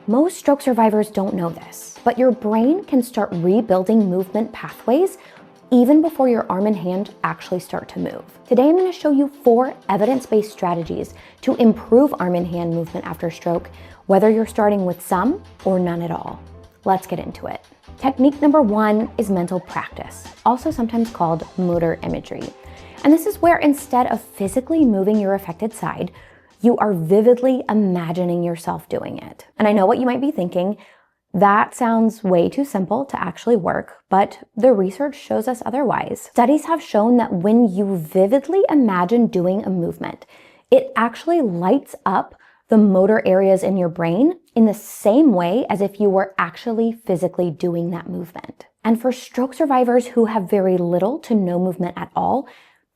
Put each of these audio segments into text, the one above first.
Most stroke survivors don't know this, but your brain can start rebuilding movement pathways even before your arm and hand actually start to move. Today, I'm going to show you 4 evidence-based strategies to improve arm and hand movement after stroke, whether you're starting with some or none at all. Let's get into it. Technique number 1 is mental practice, also sometimes called motor imagery. And this is where instead of physically moving your affected side, you are vividly imagining yourself doing it. And I know what you might be thinking, that sounds way too simple to actually work, but the research shows us otherwise. Studies have shown that when you vividly imagine doing a movement, it actually lights up the motor areas in your brain in the same way as if you were actually physically doing that movement. And for stroke survivors who have very little to no movement at all,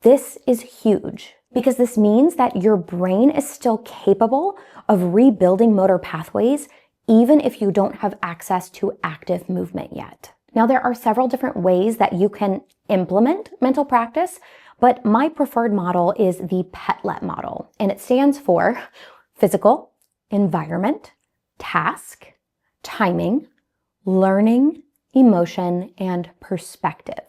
this is huge because this means that your brain is still capable of rebuilding motor pathways even if you don't have access to active movement yet. Now, there are several different ways that you can implement mental practice, but my preferred model is the PETLET model, and it stands for physical, environment, task, timing, learning, emotion, and perspective.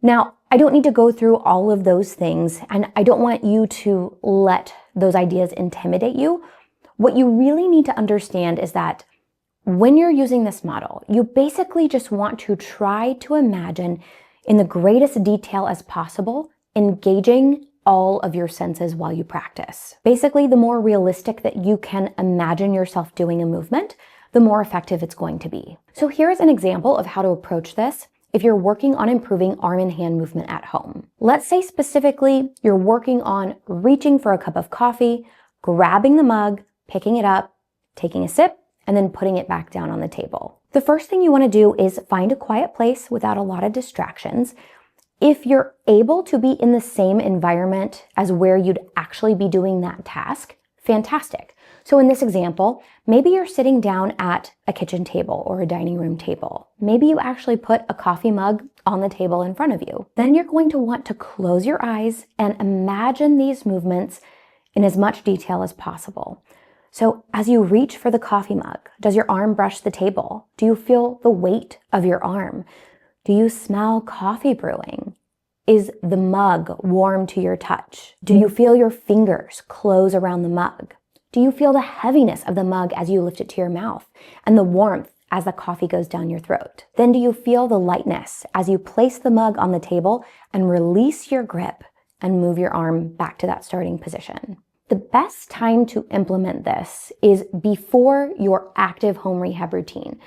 Now, I don't need to go through all of those things, and I don't want you to let those ideas intimidate you. What you really need to understand is that when you're using this model, you basically just want to try to imagine in the greatest detail as possible, engaging all of your senses while you practice. Basically, the more realistic that you can imagine yourself doing a movement, the more effective it's going to be. So here's an example of how to approach this if you're working on improving arm and hand movement at home. Let's say specifically you're working on reaching for a cup of coffee, grabbing the mug, picking it up, taking a sip, and then putting it back down on the table. The first thing you want to do is find a quiet place without a lot of distractions. If you're able to be in the same environment as where you'd actually be doing that task, fantastic. So in this example, maybe you're sitting down at a kitchen table or a dining room table. Maybe you actually put a coffee mug on the table in front of you. Then you're going to want to close your eyes and imagine these movements in as much detail as possible. So as you reach for the coffee mug, does your arm brush the table? Do you feel the weight of your arm? Do you smell coffee brewing? Is the mug warm to your touch? Do you feel your fingers close around the mug? Do you feel the heaviness of the mug as you lift it to your mouth and the warmth as the coffee goes down your throat? Then do you feel the lightness as you place the mug on the table and release your grip and move your arm back to that starting position? The best time to implement this is before your active home rehab routine.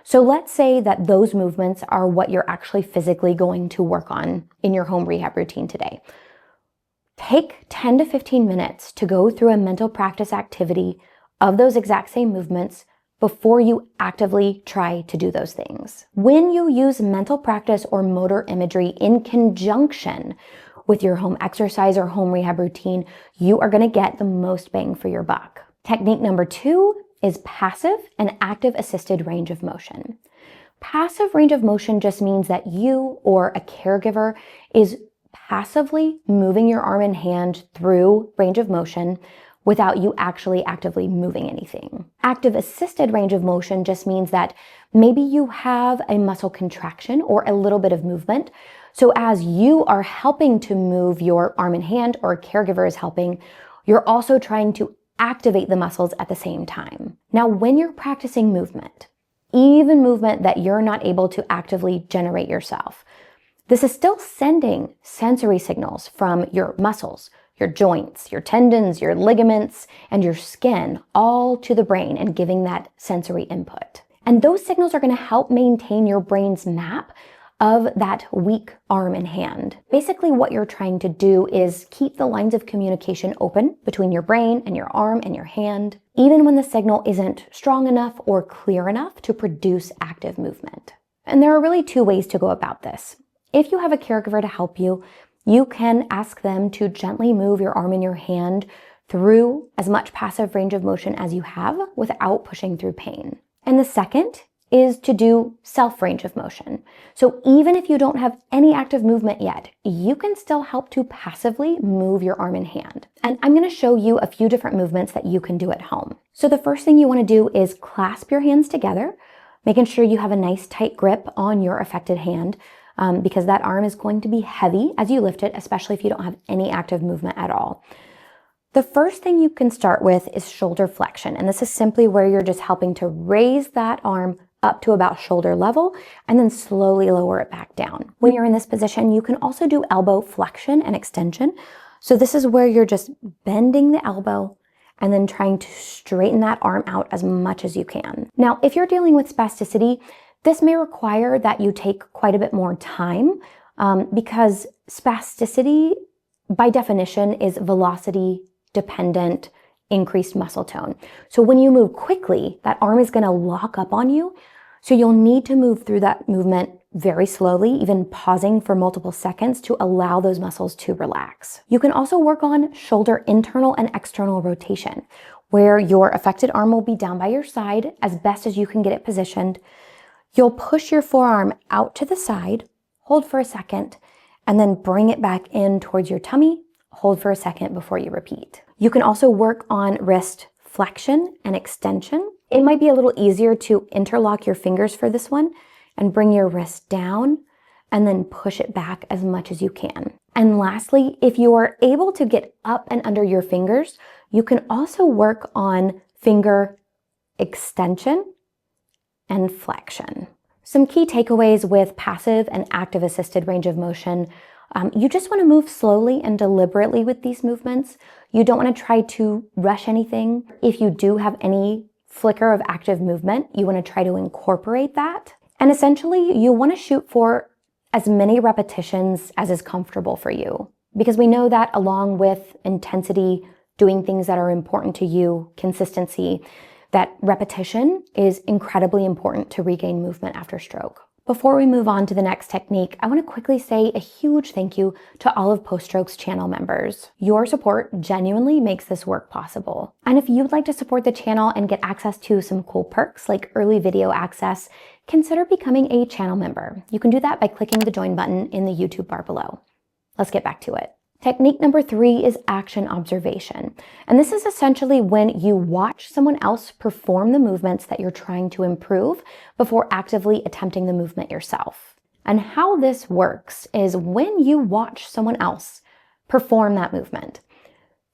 So let's say that those movements are what you're actually physically going to work on in your home rehab routine today. Take 10 to 15 minutes to go through a mental practice activity of those exact same movements before you actively try to do those things. When you use mental practice or motor imagery in conjunction with your home exercise or home rehab routine, you are going to get the most bang for your buck. Technique number 2 is passive and active assisted range of motion. Passive range of motion just means that you or a caregiver is passively moving your arm and hand through range of motion without you actually actively moving anything. Active assisted range of motion just means that maybe you have a muscle contraction or a little bit of movement. So as you are helping to move your arm and hand, or a caregiver is helping, you're also trying to activate the muscles at the same time. Now, when you're practicing movement, even movement that you're not able to actively generate yourself, this is still sending sensory signals from your muscles, your joints, your tendons, your ligaments, and your skin, all to the brain and giving that sensory input. And those signals are going to help maintain your brain's map of that weak arm and hand. Basically, what you're trying to do is keep the lines of communication open between your brain and your arm and your hand, even when the signal isn't strong enough or clear enough to produce active movement. And there are really 2 ways to go about this. If you have a caregiver to help you, you can ask them to gently move your arm and your hand through as much passive range of motion as you have without pushing through pain. And the second is to do self range of motion. So even if you don't have any active movement yet, you can still help to passively move your arm and hand. And I'm going to show you a few different movements that you can do at home. So the first thing you want to do is clasp your hands together, making sure you have a nice tight grip on your affected hand, because that arm is going to be heavy as you lift it, especially if you don't have any active movement at all. The first thing you can start with is shoulder flexion. And this is simply where you're just helping to raise that arm up to about shoulder level and then slowly lower it back down. When you're in this position, you can also do elbow flexion and extension. So this is where you're just bending the elbow and then trying to straighten that arm out as much as you can. Now, if you're dealing with spasticity, this may require that you take quite a bit more time because spasticity, by definition, is velocity dependent increased muscle tone. So when you move quickly, that arm is going to lock up on you. So you'll need to move through that movement very slowly, even pausing for multiple seconds to allow those muscles to relax. You can also work on shoulder internal and external rotation, where your affected arm will be down by your side as best as you can get it positioned. You'll push your forearm out to the side, hold for a second, and then bring it back in towards your tummy. Hold for a second before you repeat. You can also work on wrist flexion and extension. It might be a little easier to interlock your fingers for this one and bring your wrist down and then push it back as much as you can. And lastly, if you are able to get up and under your fingers, you can also work on finger extension and flexion. Some key takeaways with passive and active assisted range of motion. You just want to move slowly and deliberately with these movements. You don't want to try to rush anything. If you do have any flicker of active movement, you want to try to incorporate that. And essentially, you want to shoot for as many repetitions as is comfortable for you. Because we know that along with intensity, doing things that are important to you, consistency, that repetition is incredibly important to regain movement after stroke. Before we move on to the next technique, I want to quickly say a huge thank you to all of Poststroke's channel members. Your support genuinely makes this work possible. And if you'd like to support the channel and get access to some cool perks like early video access, consider becoming a channel member. You can do that by clicking the join button in the YouTube bar below. Let's get back to it. Technique number 3 is action observation. And this is essentially when you watch someone else perform the movements that you're trying to improve before actively attempting the movement yourself. And how this works is when you watch someone else perform that movement,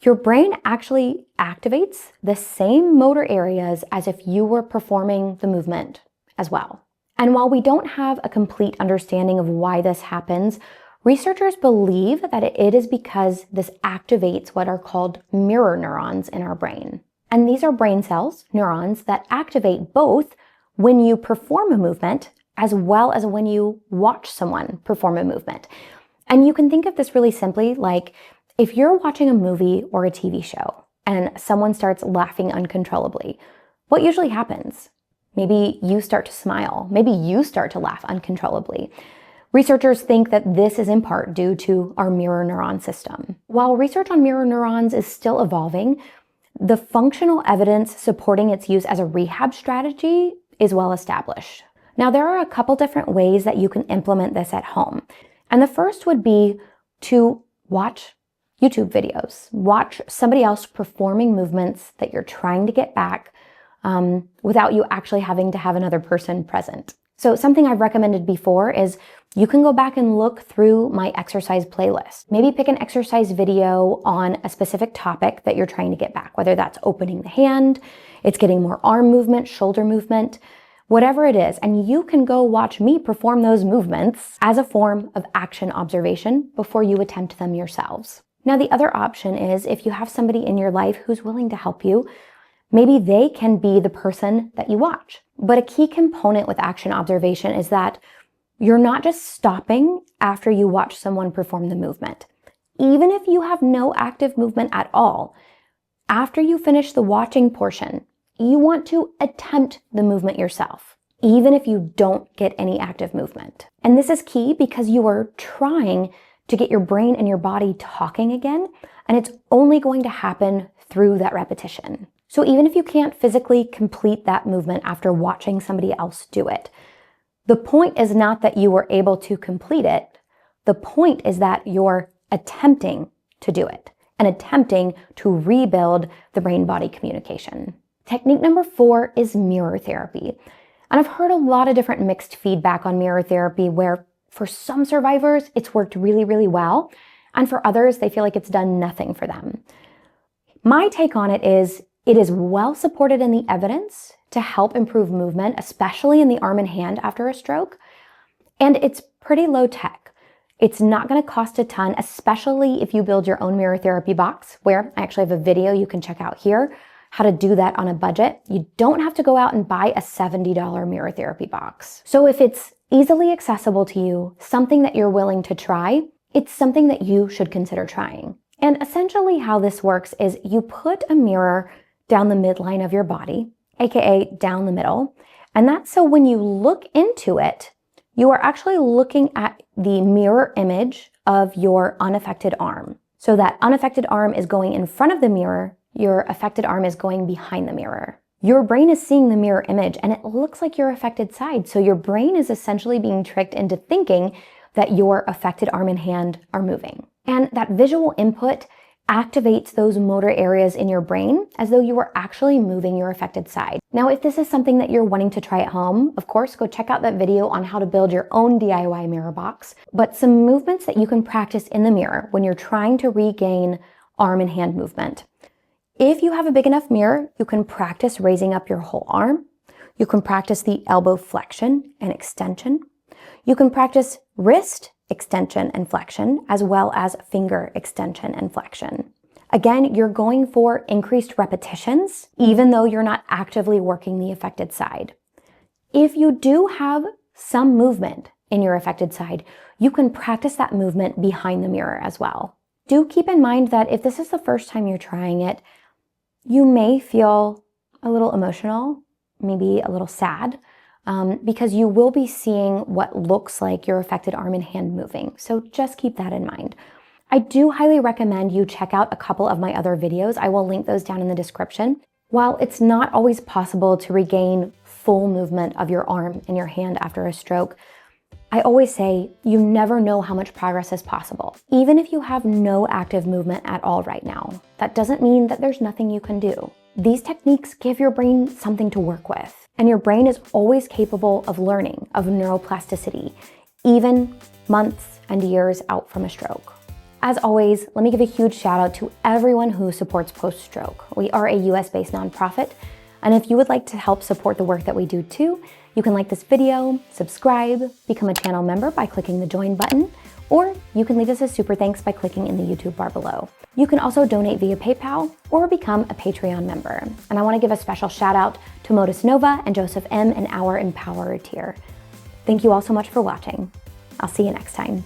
your brain actually activates the same motor areas as if you were performing the movement as well. And while we don't have a complete understanding of why this happens, researchers believe that it is because this activates what are called mirror neurons in our brain. And these are brain cells, neurons, that activate both when you perform a movement as well as when you watch someone perform a movement. And you can think of this really simply like if you're watching a movie or a TV show and someone starts laughing uncontrollably, what usually happens? Maybe you start to smile. Maybe you start to laugh uncontrollably. Researchers think that this is in part due to our mirror neuron system. While research on mirror neurons is still evolving, the functional evidence supporting its use as a rehab strategy is well established. Now, there are a couple different ways that you can implement this at home. And the first would be to watch YouTube videos. Watch somebody else performing movements that you're trying to get back without you actually having to have another person present. So something I've recommended before is you can go back and look through my exercise playlist. Maybe pick an exercise video on a specific topic that you're trying to get back, whether that's opening the hand, it's getting more arm movement, shoulder movement, whatever it is. And you can go watch me perform those movements as a form of action observation before you attempt them yourselves. Now, the other option is if you have somebody in your life who's willing to help you, maybe they can be the person that you watch. But a key component with action observation is that you're not just stopping after you watch someone perform the movement. Even if you have no active movement at all, after you finish the watching portion, you want to attempt the movement yourself, even if you don't get any active movement. And this is key because you are trying to get your brain and your body talking again, and it's only going to happen through that repetition. So even if you can't physically complete that movement after watching somebody else do it, the point is not that you were able to complete it. The point is that you're attempting to do it and attempting to rebuild the brain-body communication. Technique number 4 is mirror therapy. And I've heard a lot of different mixed feedback on mirror therapy where for some survivors, it's worked really, really well. And for others, they feel like it's done nothing for them. My take on it is well supported in the evidence to help improve movement, especially in the arm and hand after a stroke. And it's pretty low tech. It's not going to cost a ton, especially if you build your own mirror therapy box, where I actually have a video you can check out here, how to do that on a budget. You don't have to go out and buy a $70 mirror therapy box. So if it's easily accessible to you, something that you're willing to try, it's something that you should consider trying. And essentially how this works is you put a mirror down the midline of your body, aka down the middle, and that's so when you look into it, you are actually looking at the mirror image of your unaffected arm. So that unaffected arm is going in front of the mirror, your affected arm is going behind the mirror. Your brain is seeing the mirror image and it looks like your affected side. So your brain is essentially being tricked into thinking that your affected arm and hand are moving. And that visual input activates those motor areas in your brain as though you were actually moving your affected side. Now, if this is something that you're wanting to try at home, of course, go check out that video on how to build your own DIY mirror box. But some movements that you can practice in the mirror when you're trying to regain arm and hand movement. If you have a big enough mirror, you can practice raising up your whole arm. You can practice the elbow flexion and extension. You can practice wrist extension and flexion, as well as finger extension and flexion. Again, you're going for increased repetitions, even though you're not actively working the affected side. If you do have some movement in your affected side, you can practice that movement behind the mirror as well. Do keep in mind that if this is the first time you're trying it, you may feel a little emotional, maybe a little sad, because you will be seeing what looks like your affected arm and hand moving. So just keep that in mind. I do highly recommend you check out a couple of my other videos. I will link those down in the description. While it's not always possible to regain full movement of your arm and your hand after a stroke, I always say you never know how much progress is possible. Even if you have no active movement at all right now, that doesn't mean that there's nothing you can do. These techniques give your brain something to work with, and your brain is always capable of learning, of neuroplasticity, even months and years out from a stroke. As always, let me give a huge shout out to everyone who supports post-stroke. We are a US-based nonprofit, and if you would like to help support the work that we do too, you can like this video, subscribe, become a channel member by clicking the join button, or you can leave us a super thanks by clicking in the YouTube bar below. You can also donate via PayPal or become a Patreon member. And I want to give a special shout out to Modus Nova and Joseph M. in our Empower tier. Thank you all so much for watching. I'll see you next time.